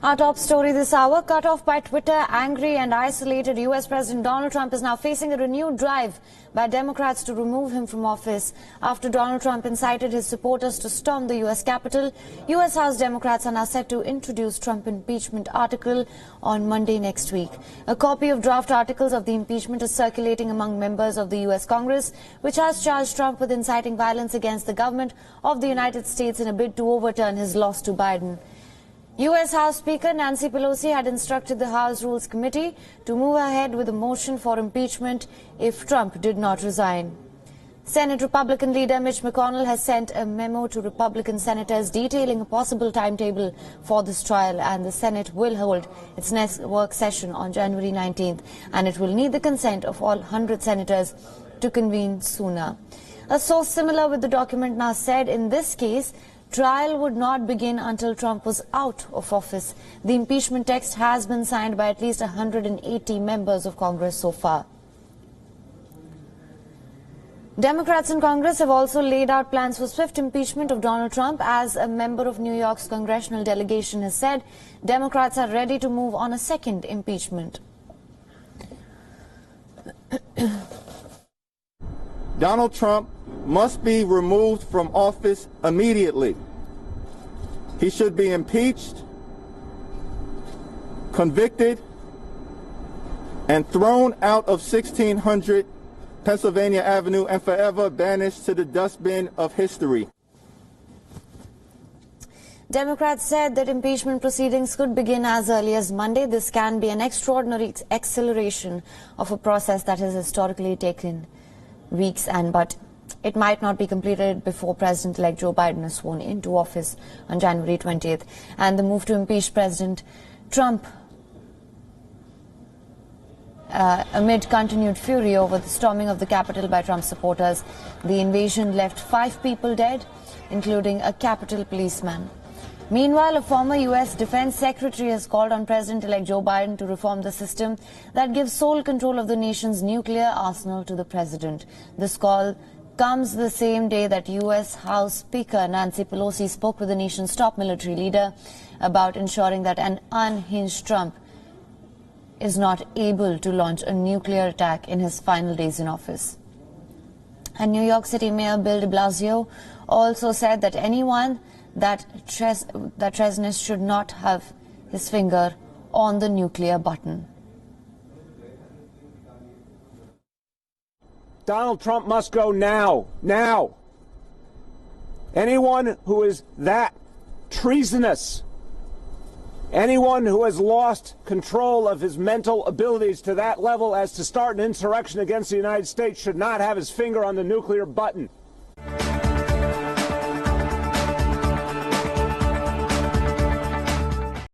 Our top story this hour, cut off by Twitter, angry and isolated U.S. President Donald Trump is now facing a renewed drive by Democrats to remove him from office. After Donald Trump incited his supporters to storm the U.S. Capitol, U.S. House Democrats are now set to introduce Trump impeachment article on Monday next week. A copy of draft articles of the impeachment is circulating among members of the U.S. Congress, which has charged Trump with inciting violence against the government of the United States in a bid to overturn his loss to Biden. U.S. House Speaker Nancy Pelosi had instructed the House Rules Committee to move ahead with a motion for impeachment if Trump did not resign. Senate Republican leader Mitch McConnell has sent a memo to Republican senators detailing a possible timetable for this trial, and the Senate will hold its next work session on January 19th, and it will need the consent of all 100 senators to convene sooner. A source similar with the document now said in this case, trial would not begin until Trump was out of office. The impeachment text has been signed by at least 180 members of Congress so far. Democrats in Congress have also laid out plans for swift impeachment of Donald Trump. As a member of New York's congressional delegation has said, Democrats are ready to move on a second impeachment. Donald Trump must be removed from office immediately. He should be impeached, convicted, and thrown out of 1600 Pennsylvania Avenue and forever banished to the dustbin of history. Democrats said that impeachment proceedings could begin as early as Monday. This can be an extraordinary acceleration of a process that has historically taken weeks, but it might not be completed before President-elect Joe Biden is sworn into office on January 20th. And the move to impeach President Trump amid continued fury over the storming of the Capitol by Trump supporters. The invasion left 5 people dead, including a Capitol policeman. Meanwhile, a former U.S. Defense Secretary has called on President-elect Joe Biden to reform the system that gives sole control of the nation's nuclear arsenal to the president. This call comes the same day that U.S. House Speaker Nancy Pelosi spoke with the nation's top military leader about ensuring that an unhinged Trump is not able to launch a nuclear attack in his final days in office. And New York City Mayor Bill de Blasio also said that anyone that treasonous should not have his finger on the nuclear button. Donald Trump must go now. Now. Anyone who is that treasonous, anyone who has lost control of his mental abilities to that level as to start an insurrection against the United States should not have his finger on the nuclear button.